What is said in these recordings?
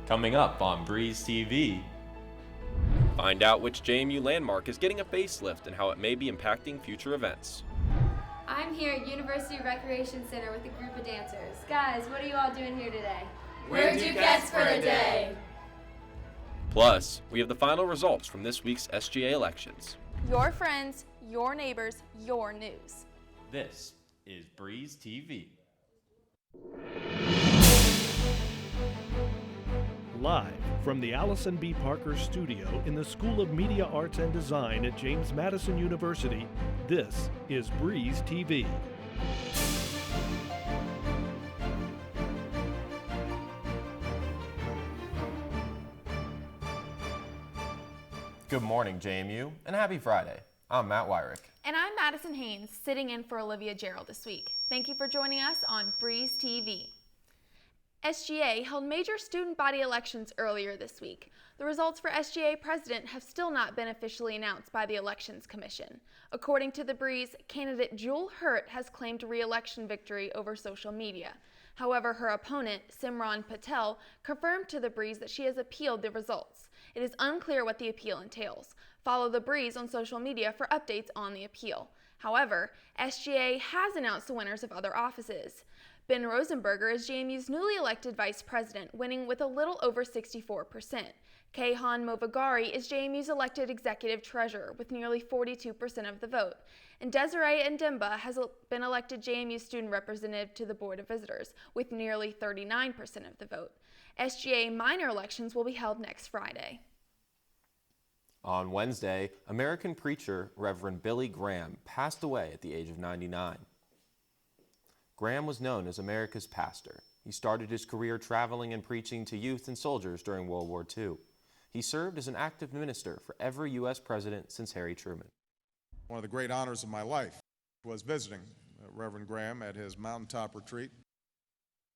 Coming up on Breeze TV. Find out which JMU landmark is getting a facelift and how it may be impacting future events. I'm here at University Recreation Center with a group of dancers. Guys, what are you all doing here today? We're Newscast for a day. Plus, we have the final results from this week's SGA elections. Your friends, your neighbors, your news. This is Breeze TV. Live from the Allison B. Parker Studio in the School of Media Arts and Design at James Madison University, this is Breeze TV. Good morning, JMU, and happy Friday. I'm Matt Wyrick. And I'm Madison Haynes, sitting in for Olivia Gerald this week. Thank you for joining us on Breeze TV. SGA held major student body elections earlier this week. The results for SGA president have still not been officially announced by the Elections Commission. According to The Breeze, candidate Jewel Hurt has claimed re-election victory over social media. However, her opponent, Simran Patel, confirmed to The Breeze that she has appealed the results. It is unclear what the appeal entails. Follow The Breeze on social media for updates on the appeal. However, SGA has announced the winners of other offices. Ben Rosenberger is JMU's newly elected vice president, winning with a little over 64%. Kayhan Movagari is JMU's elected executive treasurer with nearly 42% of the vote. And Desiree Ndimba has been elected JMU student representative to the Board of Visitors with nearly 39% of the vote. SGA minor elections will be held next Friday. On Wednesday, American preacher Reverend Billy Graham passed away at the age of 99. Graham was known as America's pastor. He started his career traveling and preaching to youth and soldiers during World War II. He served as an active minister for every U.S. president since Harry Truman. One of the great honors of my life was visiting Reverend Graham at his mountaintop retreat.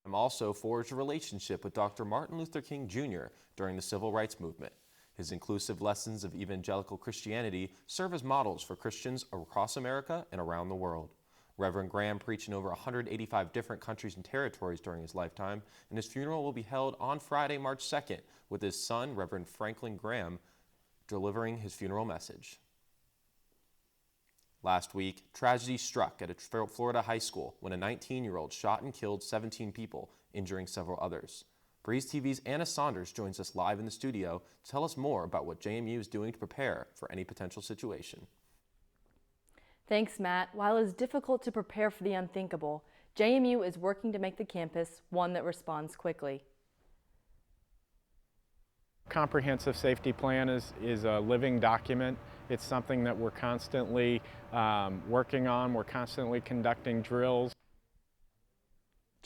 Graham also forged a relationship with Dr. Martin Luther King Jr. during the Civil Rights Movement. His inclusive lessons of evangelical Christianity serve as models for Christians across America and around the world. Reverend Graham preached in over 185 different countries and territories during his lifetime, and his funeral will be held on Friday, March 2nd, with his son, Reverend Franklin Graham, delivering his funeral message. Last week, tragedy struck at a Florida high school when a 19-year-old shot and killed 17 people, injuring several others. Breeze TV's Anna Saunders joins us live in the studio to tell us more about what JMU is doing to prepare for any potential situation. Thanks, Matt. While it is difficult to prepare for the unthinkable, JMU is working to make the campus one that responds quickly. Comprehensive safety plan is a living document. It's something that we're constantly working on. We're constantly conducting drills.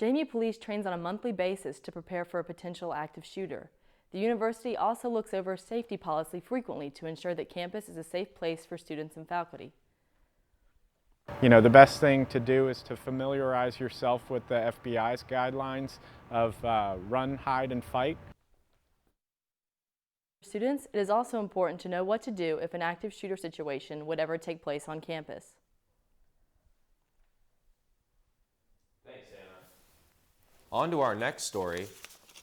JMU Police trains on a monthly basis to prepare for a potential active shooter. The university also looks over safety policy frequently to ensure that campus is a safe place for students and faculty. You know, the best thing to do is to familiarize yourself with the FBI's guidelines of run, hide, and fight. For students, it is also important to know what to do if an active shooter situation would ever take place on campus. Thanks, Anna. On to our next story.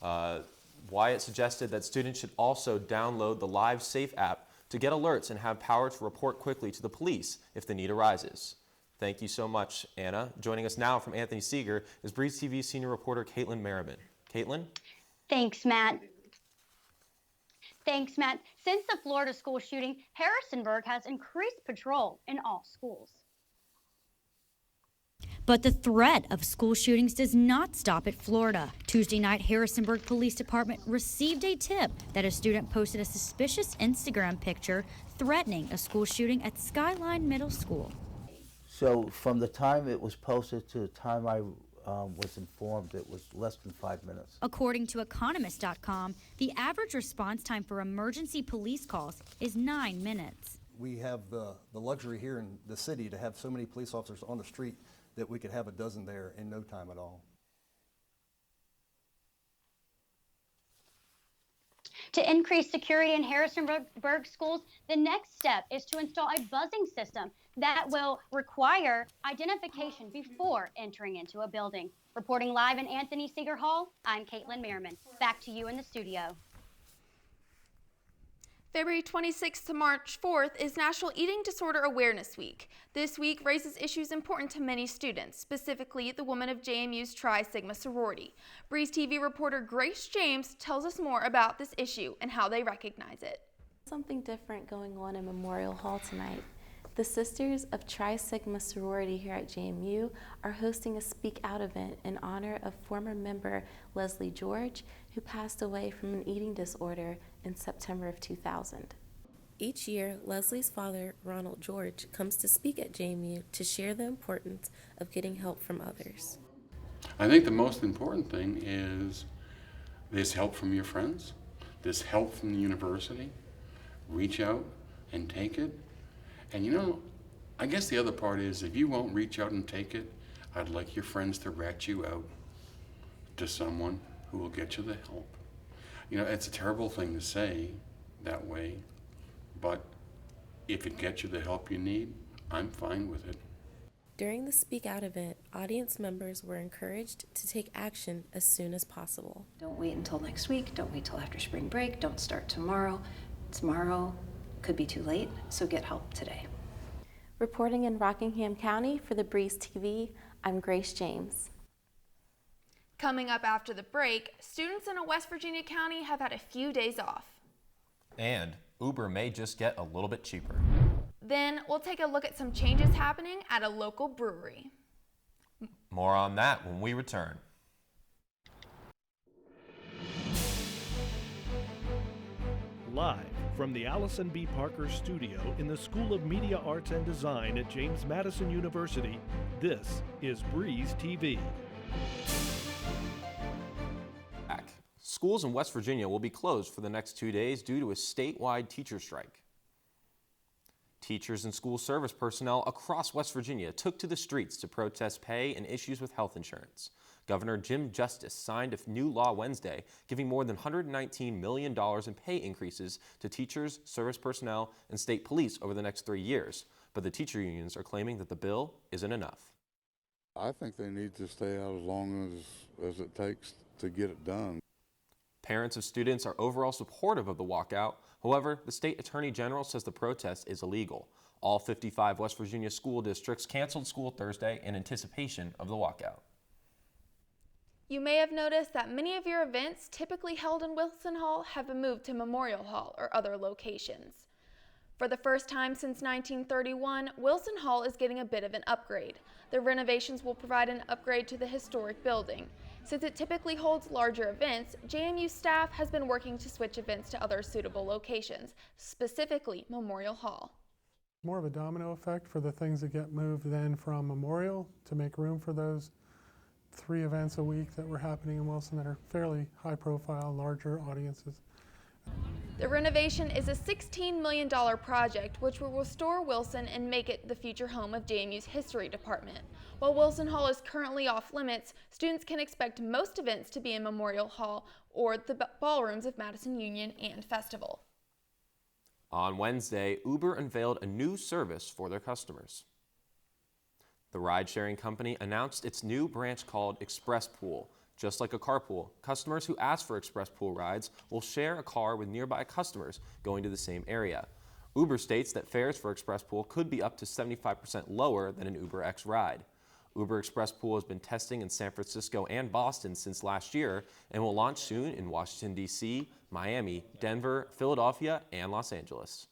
Wyatt suggested that students should also download the Live Safe app to get alerts and have power to report quickly to the police if the need arises. Thank you so much, Anna. Joining us now from Anthony Seeger is Breeze TV senior reporter Caitlin Merriman. Caitlin? Thanks, Matt. Since the Florida school shooting, Harrisonburg has increased patrol in all schools. But the threat of school shootings does not stop at Florida. Tuesday night, Harrisonburg Police Department received a tip that a student posted a suspicious Instagram picture threatening a school shooting at Skyline Middle School. So from the time it was posted to the time I was informed, it was less than 5 minutes. According to Economist.com, the average response time for emergency police calls is 9 minutes. We have the luxury here in the city to have so many police officers on the street that we could have a dozen there in no time at all. To increase security in Harrisonburg schools, the next step is to install a buzzing system that will require identification before entering into a building. Reporting live in Anthony Seeger Hall, I'm Caitlin Merriman. Back to you in the studio. February 26th to March 4th is National Eating Disorder Awareness Week. This week raises issues important to many students, specifically the women of JMU's Tri Sigma sorority. Breeze TV reporter Grace James tells us more about this issue and how they recognize it. Something different going on in Memorial Hall tonight. The Sisters of Tri Sigma sorority here at JMU are hosting a Speak Out event in honor of former member Leslie George, who passed away from an eating disorder in September of 2000. Each year, Leslie's father, Ronald George, comes to speak at JMU to share the importance of getting help from others. I think the most important thing is this help from your friends, this help from the university. Reach out and take it. And you know, I guess the other part is if you won't reach out and take it, I'd like your friends to rat you out to someone who will get you the help. You know, it's a terrible thing to say that way, but if it gets you the help you need, I'm fine with it. During the Speak Out event, audience members were encouraged to take action as soon as possible. Don't wait until next week, don't wait till after spring break, don't start tomorrow. Tomorrow could be too late, so get help today. Reporting in Rockingham County for the Breeze TV, I'm Grace James. Coming up after the break, students in a West Virginia county have had a few days off. And Uber may just get a little bit cheaper. Then we'll take a look at some changes happening at a local brewery. More on that when we return. Live from the Allison B. Parker studio in the School of Media Arts and Design at James Madison University, this is Breeze TV. Schools in West Virginia will be closed for the next 2 days due to a statewide teacher strike. Teachers and school service personnel across West Virginia took to the streets to protest pay and issues with health insurance. Governor Jim Justice signed a new law Wednesday giving more than $119 million in pay increases to teachers, service personnel, and state police over the next 3 years. But the teacher unions are claiming that the bill isn't enough. I think they need to stay out as long as it takes to get it done. Parents of students are overall supportive of the walkout. However, the state attorney general says the protest is illegal. All 55 West Virginia school districts canceled school Thursday in anticipation of the walkout. You may have noticed that many of your events typically held in Wilson Hall have been moved to Memorial Hall or other locations. For the first time since 1931, Wilson Hall is getting a bit of an upgrade. The renovations will provide an upgrade to the historic building. Since it typically holds larger events, JMU staff has been working to switch events to other suitable locations, specifically Memorial Hall. More of a domino effect for the things that get moved then from Memorial to make room for those 3 events a week that were happening in Wilson that are fairly high profile, larger audiences. The renovation is a $16 million project which will restore Wilson and make it the future home of JMU's history department. While Wilson Hall is currently off limits, students can expect most events to be in Memorial Hall or the ballrooms of Madison Union and Festival. On Wednesday, Uber unveiled a new service for their customers. The ride-sharing company announced its new branch called Express Pool. Just like a carpool, customers who ask for Express Pool rides will share a car with nearby customers going to the same area. Uber states that fares for Express Pool could be up to 75% lower than an UberX ride. Uber Express Pool has been testing in San Francisco and Boston since last year and will launch soon in Washington, D.C., Miami, Denver, Philadelphia, and Los Angeles.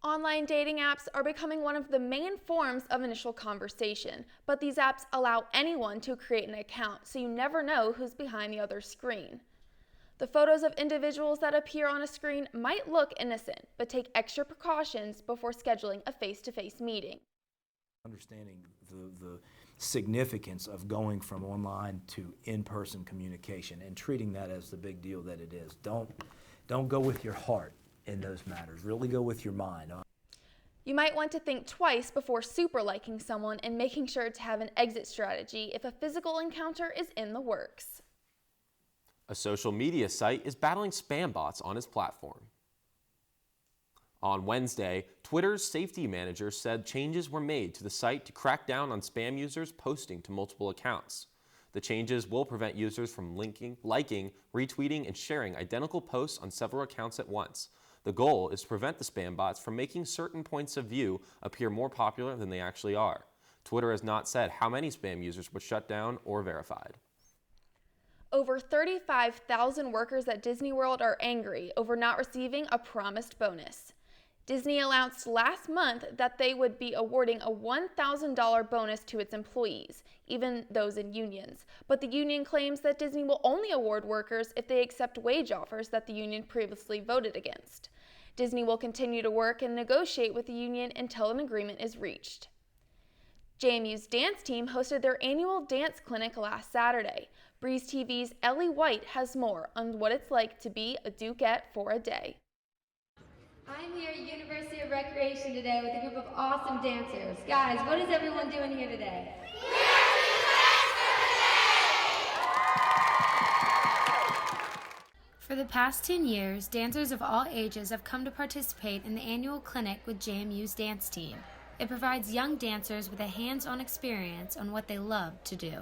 Online dating apps are becoming one of the main forms of initial conversation, but these apps allow anyone to create an account, so you never know who's behind the other screen. The photos of individuals that appear on a screen might look innocent, but take extra precautions before scheduling a face-to-face meeting. Understanding the significance of going from online to in-person communication and treating that as the big deal that it is. Don't go with your heart in those matters. Really go with your mind. You might want to think twice before super liking someone and making sure to have an exit strategy if a physical encounter is in the works. A social media site is battling spam bots on its platform. On Wednesday, Twitter's safety manager said changes were made to the site to crack down on spam users posting to multiple accounts. The changes will prevent users from liking, retweeting, and sharing identical posts on several accounts at once. The goal is to prevent the spam bots from making certain points of view appear more popular than they actually are. Twitter has not said how many spam users were shut down or verified. Over 35,000 workers at Disney World are angry over not receiving a promised bonus. Disney announced last month that they would be awarding a $1,000 bonus to its employees, even those in unions. But the union claims that Disney will only award workers if they accept wage offers that the union previously voted against. Disney will continue to work and negotiate with the union until an agreement is reached. JMU's dance team hosted their annual dance clinic last Saturday. Breeze TV's Ellie White has more on what it's like to be a Duquette for a day. I'm here at University of Recreation today with a group of awesome dancers. Guys, what is everyone doing here today? For the past 10 years, dancers of all ages have come to participate in the annual clinic with JMU's dance team. It provides young dancers with a hands-on experience on what they love to do.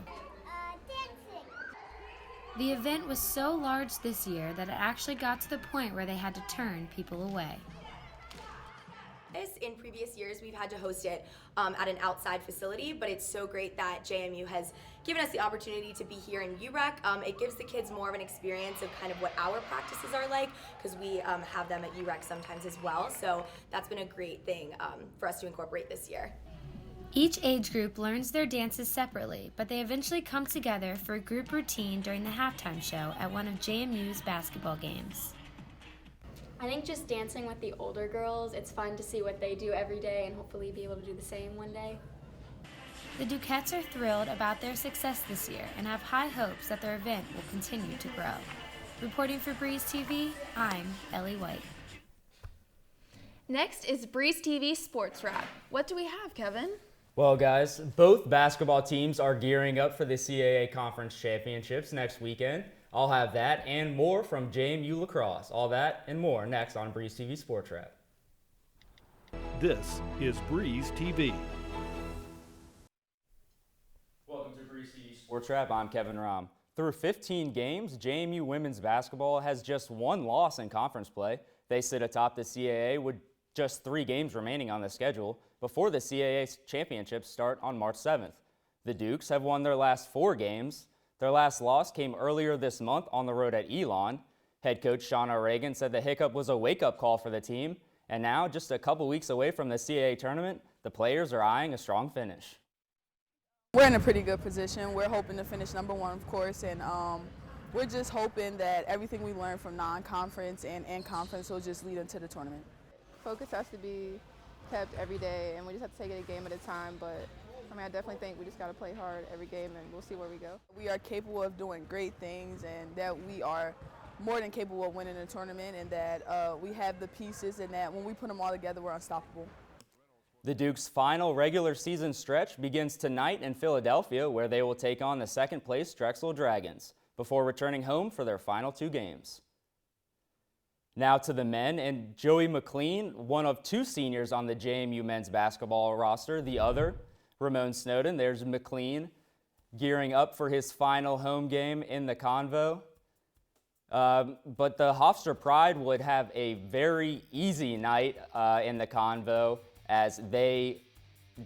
The event was so large this year that it actually got to the point where they had to turn people away. In previous years, we've had to host it at an outside facility, but it's so great that JMU has given us the opportunity to be here in UREC. It gives the kids more of an experience of kind of what our practices are like, because we have them at UREC sometimes as well. So that's been a great thing for us to incorporate this year. Each age group learns their dances separately, but they eventually come together for a group routine during the halftime show at one of JMU's basketball games. I think just dancing with the older girls, it's fun to see what they do every day and hopefully be able to do the same one day. The Duquettes are thrilled about their success this year and have high hopes that their event will continue to grow. Reporting for Breeze TV, I'm Ellie White. Next is Breeze TV Sports Wrap. What do we have, Kevin? Well, guys, both basketball teams are gearing up for the CAA Conference Championships next weekend. I'll have that and more from JMU Lacrosse. All that and more next on Breeze TV Sports Wrap. This is Breeze TV. Welcome to Breeze TV Sports Wrap. I'm Kevin Rahm. Through 15 games, JMU women's basketball has just one loss in conference play. They sit atop the CAA with just 3 games remaining on the schedule before the CAA championships start on March 7th. The Dukes have won their last 4 games. Their last loss came earlier this month on the road at Elon. Head coach Shauna Reagan said the hiccup was a wake-up call for the team, and now, just a couple weeks away from the CAA tournament, the players are eyeing a strong finish. We're in a pretty good position. We're hoping to finish number 1, of course, and we're just hoping that everything we learn from non-conference and conference will just lead into the tournament. Focus has to be kept every day, and we just have to take it a game at a time, but I definitely think we just got to play hard every game, and we'll see where we go. We are capable of doing great things, and that we are more than capable of winning a tournament, and that we have the pieces, and that when we put them all together, we're unstoppable. The Dukes' final regular season stretch begins tonight in Philadelphia, where they will take on the second-place Drexel Dragons before returning home for their final 2 games. Now to the men, and Joey McLean, one of 2 seniors on the JMU men's basketball roster, the other, Ramon Snowden. There's McLean gearing up for his final home game in the Convo. But the Hofstra Pride would have a very easy night in the Convo as they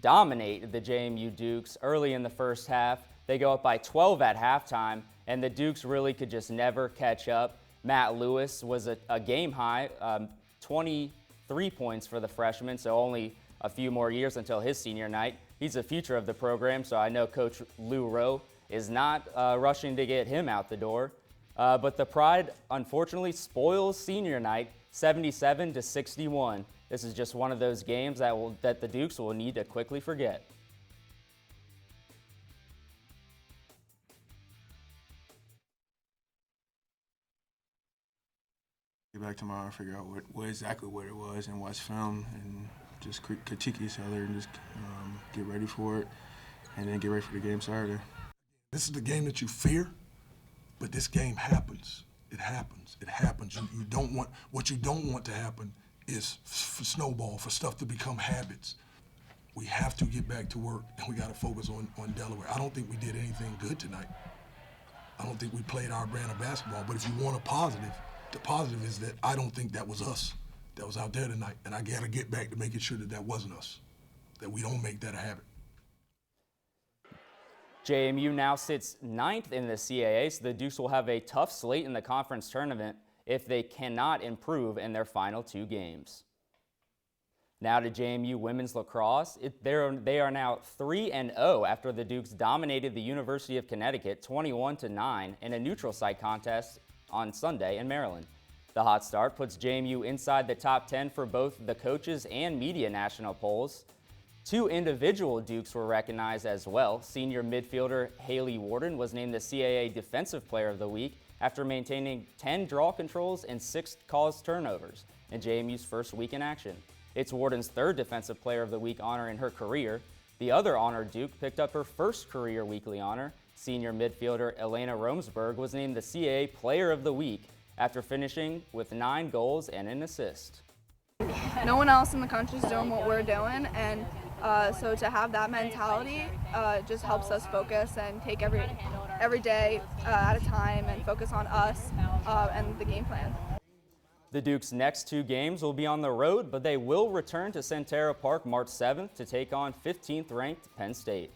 dominate the JMU Dukes early in the first half. They go up by 12 at halftime, and the Dukes really could just never catch up. Matt Lewis was a game high, 23 points for the freshman, so only a few more years until his senior night. He's the future of the program, so I know Coach Lou Rowe is not rushing to get him out the door. But the Pride, unfortunately, spoils senior night, 77-61. This is just one of those games that the Dukes will need to quickly forget. Get back tomorrow, figure out what exactly what it was, and watch film, and just critique each other, and just get ready for it, and then get ready for the game Saturday. This is the game that you fear. But this game happens. It happens. It happens. You don't want, what you don't want to happen is for snowball, for stuff to become habits. We have to get back to work, and we got to focus on Delaware. I don't think we did anything good tonight. I don't think we played our brand of basketball, but if you want a positive, the positive is that I don't think that was us that was out there tonight, and I got to get back to making sure that that wasn't us, that we don't make that a habit. JMU now sits 9th in the CAA, so the Dukes will have a tough slate in the conference tournament if they cannot improve in their final 2 games. Now to JMU women's lacrosse. They are now 3-0 after the Dukes dominated the University of Connecticut 21-9 in a neutral site contest on Sunday in Maryland. The hot start puts JMU inside the top 10 for both the coaches and media national polls. 2 individual Dukes were recognized as well. Senior midfielder Haley Warden was named the CAA Defensive Player of the Week after maintaining 10 draw controls and 6 caused turnovers in JMU's first week in action. It's Warden's 3rd Defensive Player of the Week honor in her career. The other honored Duke picked up her first career weekly honor. Senior midfielder Elena Romsberg was named the CAA Player of the Week after finishing with 9 goals and an assist. No one else in the country is doing what we're doing, and so to have that mentality just helps us focus and take every day at a time and focus on us and the game plan. The Dukes' next 2 games will be on the road, but they will return to Centera Park March 7th to take on 15th ranked Penn State.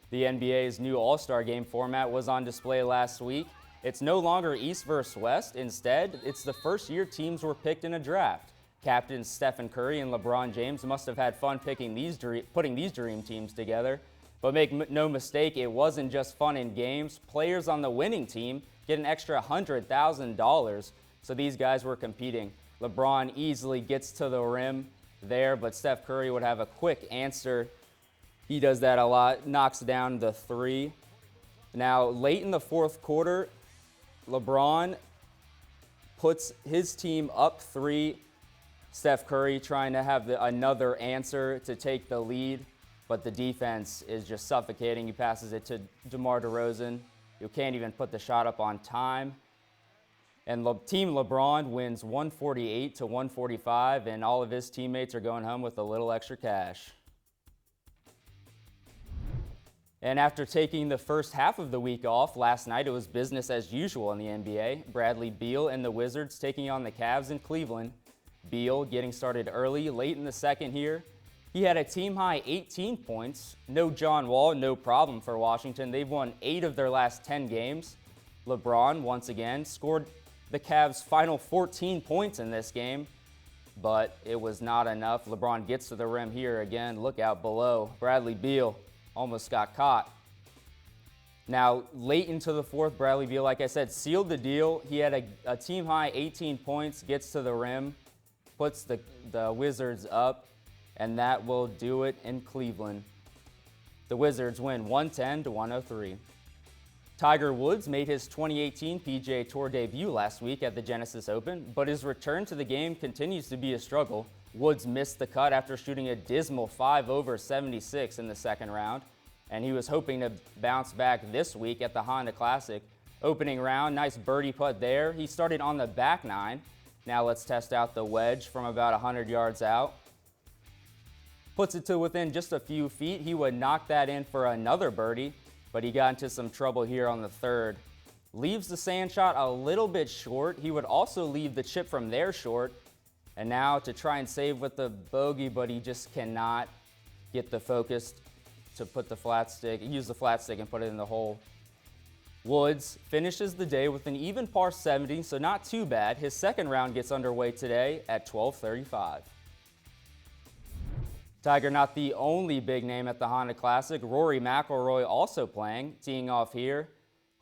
The NBA's new All-Star Game format was on display last week. It's no longer East versus West. Instead, it's the first year teams were picked in a draft. Captains Stephen Curry and LeBron James must have had fun putting these dream teams together. But make no mistake, it wasn't just fun in games. Players on the winning team get an extra $100,000. So these guys were competing. LeBron easily gets to the rim there, but Steph Curry would have a quick answer. He does that a lot, knocks down the 3. Now, late in the 4th quarter, LeBron puts his team up 3. Steph Curry trying to have another answer to take the lead, but the defense is just suffocating. He passes it to DeMar DeRozan, who can't even put the shot up on time. And Team LeBron wins 148-145, and all of his teammates are going home with a little extra cash. And after taking the first half of the week off, last night it was business as usual in the NBA. Bradley Beal and the Wizards taking on the Cavs in Cleveland. Beal getting started early, late in the second here. He had a team-high 18 points. No John Wall, no problem for Washington. They've won 8 of their last 10 games. LeBron, once again, scored the Cavs' final 14 points in this game, but it was not enough. LeBron gets to the rim here again. Look out below. Bradley Beal almost got caught. Now, late into the 4th, Bradley Beal, like I said, sealed the deal. He had a team-high 18 points, gets to the rim, puts the Wizards up, and that will do it in Cleveland. The Wizards win 110-103. Tiger Woods made his 2018 PGA Tour debut last week at the Genesis Open, but his return to the game continues to be a struggle. Woods missed the cut after shooting a dismal 5/76 in the second round, and he was hoping to bounce back this week at the Honda Classic. Opening round, nice birdie putt there. He started on the back 9. Now let's test out the wedge from about 100 yards out. Puts it to within just a few feet. He would knock that in for another birdie, but he got into some trouble here on the 3rd. Leaves the sand shot a little bit short. He would also leave the chip from there short. And now to try and save with the bogey, but he just cannot get the focus to put the flat stick, use the flat stick and put it in the hole. Woods finishes the day with an even par 70, so not too bad. His second round gets underway today at 12:35. Tiger not the only big name at the Honda Classic. Rory McIlroy also playing, teeing off here,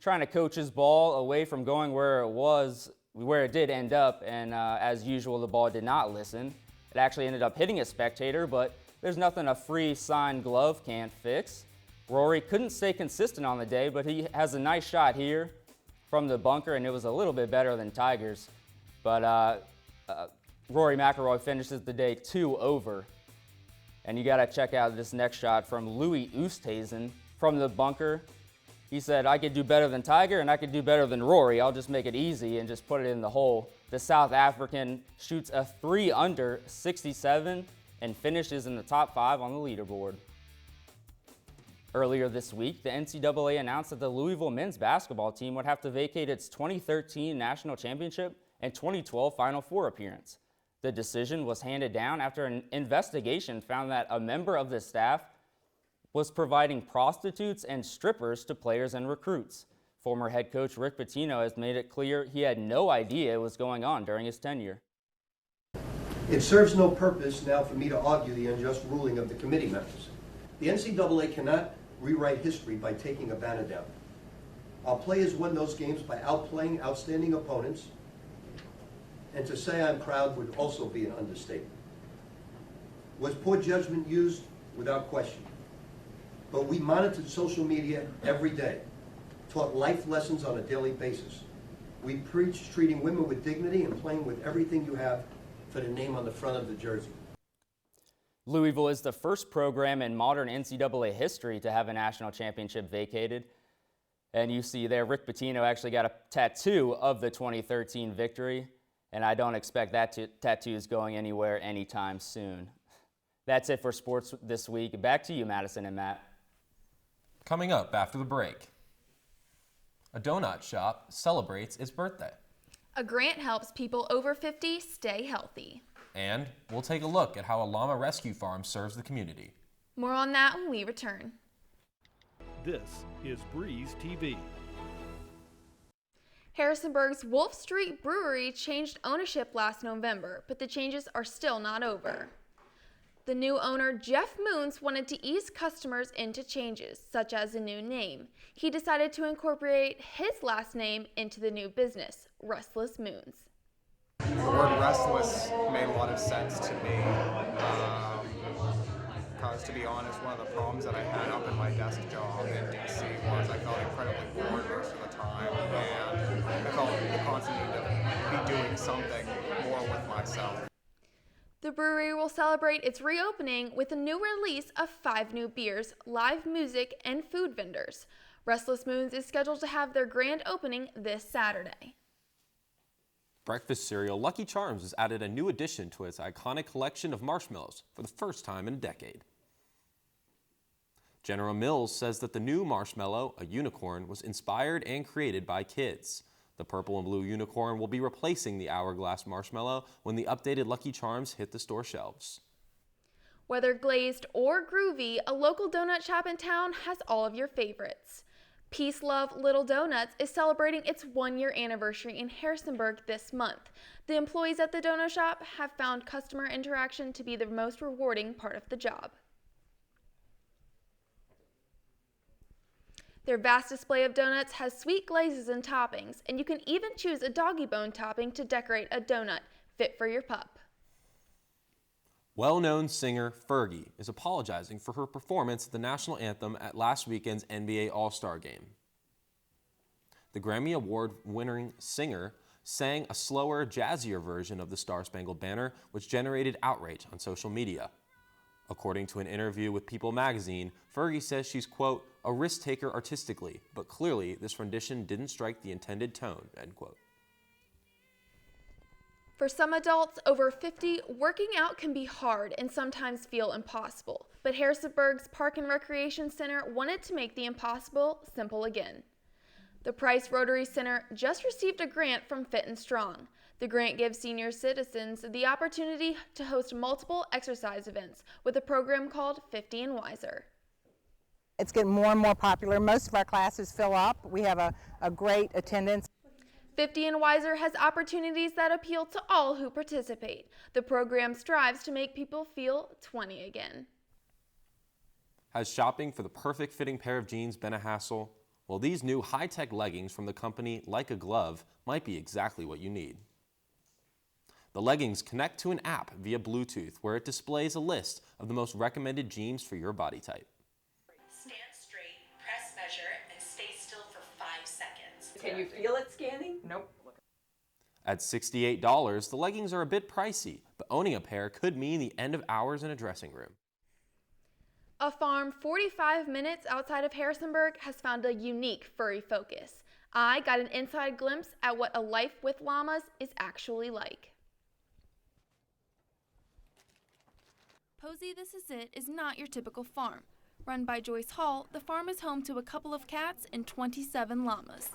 trying to coach his ball away from going where it did end up, and as usual, the ball did not listen. It actually ended up hitting a spectator, but there's nothing a free signed glove can't fix. Rory couldn't stay consistent on the day, but he has a nice shot here from the bunker, and it was a little bit better than Tiger's. But Rory McIlroy finishes the day 2 over. And you got to check out this next shot from Louis Oosthuizen from the bunker. He said, I could do better than Tiger and I could do better than Rory. I'll just make it easy and just put it in the hole. The South African shoots a 3 under 67 and finishes in the top 5 on the leaderboard. Earlier this week, the NCAA announced that the Louisville men's basketball team would have to vacate its 2013 national championship and 2012 Final Four appearance. The decision was handed down after an investigation found that a member of the staff was providing prostitutes and strippers to players and recruits. Former head coach Rick Pitino has made it clear he had no idea what was going on during his tenure. It serves no purpose now for me to argue the unjust ruling of the committee members. The NCAA cannot rewrite history by taking a banner down. Our players won those games by outplaying outstanding opponents, and to say I'm proud would also be an understatement. Was poor judgment used? Without question. But we monitored social media every day, taught life lessons on a daily basis. We preached treating women with dignity and playing with everything you have for the name on the front of the jersey. Louisville is the first program in modern NCAA history to have a national championship vacated. And you see there, Rick Pitino actually got a tattoo of the 2013 victory, and I don't expect that tattoo is going anywhere anytime soon. That's it for sports this week. Back to you, Madison and Matt. Coming up after the break, a donut shop celebrates its birthday. A grant helps people over 50 stay healthy. And we'll take a look at how a llama rescue farm serves the community. More on that when we return. This is Breeze TV. Harrisonburg's Wolf Street Brewery changed ownership last November, but the changes are still not over. The new owner, Jeff Moons, wanted to ease customers into changes, such as a new name. He decided to incorporate his last name into the new business, Restless Moons. The word restless made a lot of sense to me, because to be honest, one of the problems that I had up in my desk job in DC was I felt incredibly bored most of the time, and I felt the constant need to be doing something more with myself. The brewery will celebrate its reopening with a new release of 5 new beers, live music, and food vendors. Restless Moons is scheduled to have their grand opening this Saturday. Breakfast cereal Lucky Charms has added a new addition to its iconic collection of marshmallows for the first time in a decade. General Mills says that the new marshmallow, a unicorn, was inspired and created by kids. The purple and blue unicorn will be replacing the hourglass marshmallow when the updated Lucky Charms hit the store shelves. Whether glazed or groovy, a local donut shop in town has all of your favorites. Peace Love Little Donuts is celebrating its 1-year anniversary in Harrisonburg this month. The employees at the donut shop have found customer interaction to be the most rewarding part of the job. Their vast display of donuts has sweet glazes and toppings, and you can even choose a doggy bone topping to decorate a donut fit for your pup. Well-known singer Fergie is apologizing for her performance at the national anthem at last weekend's NBA All-Star Game. The Grammy Award-winning singer sang a slower, jazzier version of the Star-Spangled Banner, which generated outrage on social media. According to an interview with People magazine, Fergie says she's, quote, a risk-taker artistically, but clearly this rendition didn't strike the intended tone, end quote. For some adults over 50, working out can be hard and sometimes feel impossible, but Harrisonburg's Park and Recreation Center wanted to make the impossible simple again. The Price Rotary Center just received a grant from Fit and Strong. The grant gives senior citizens the opportunity to host multiple exercise events with a program called 50 and Wiser. It's getting more and more popular. Most of our classes fill up. We have a great attendance. 50 and Wiser has opportunities that appeal to all who participate. The program strives to make people feel 20 again. Has shopping for the perfect fitting pair of jeans been a hassle? Well, these new high-tech leggings from the company Like a Glove might be exactly what you need. The leggings connect to an app via Bluetooth where it displays a list of the most recommended jeans for your body type. Stand straight, press measure, and stay still for 5 seconds. Can you feel it scanning? Nope. At $68, the leggings are a bit pricey, but owning a pair could mean the end of hours in a dressing room. A farm 45 minutes outside of Harrisonburg has found a unique furry focus. I got an inside glimpse at what a life with llamas is actually like. Posey This Is It is not your typical farm. Run by Joyce Hall, the farm is home to a couple of cats and 27 llamas.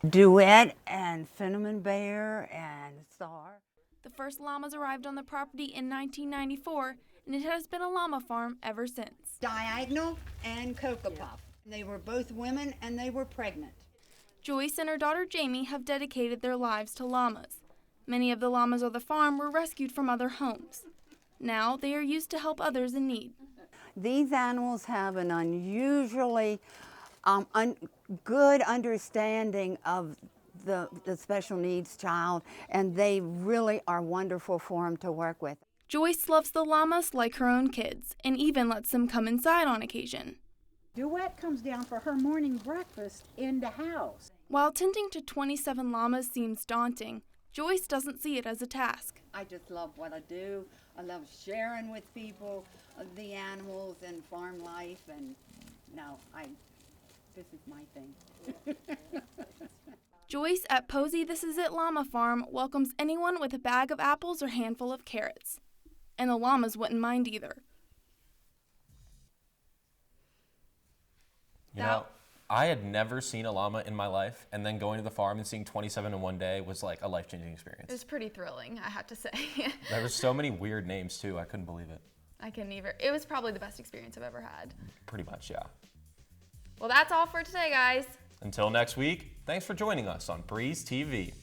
Duet and Cinnamon Bear and Star. The first llamas arrived on the property in 1994, and it has been a llama farm ever since. Diagonal and Cocoa Puff. They were both women and they were pregnant. Joyce and her daughter Jamie have dedicated their lives to llamas. Many of the llamas on the farm were rescued from other homes. Now they are used to help others in need. These animals have an unusually good understanding of the special needs child, and they really are wonderful for them to work with. Joyce loves the llamas like her own kids, and even lets them come inside on occasion. Duet comes down for her morning breakfast in the house. While tending to 27 llamas seems daunting, Joyce doesn't see it as a task. I just love what I do. I love sharing with people the animals and farm life, and this is my thing. Joyce at Posey This Is It Llama Farm welcomes anyone with a bag of apples or handful of carrots. And the llamas wouldn't mind either. You know, I had never seen a llama in my life, and then going to the farm and seeing 27 in one day was like a life-changing experience. It was pretty thrilling, I have to say. There were so many weird names too, I couldn't believe it. It was probably the best experience I've ever had. Pretty much, yeah. Well, that's all for today, guys. Until next week, thanks for joining us on Breeze TV.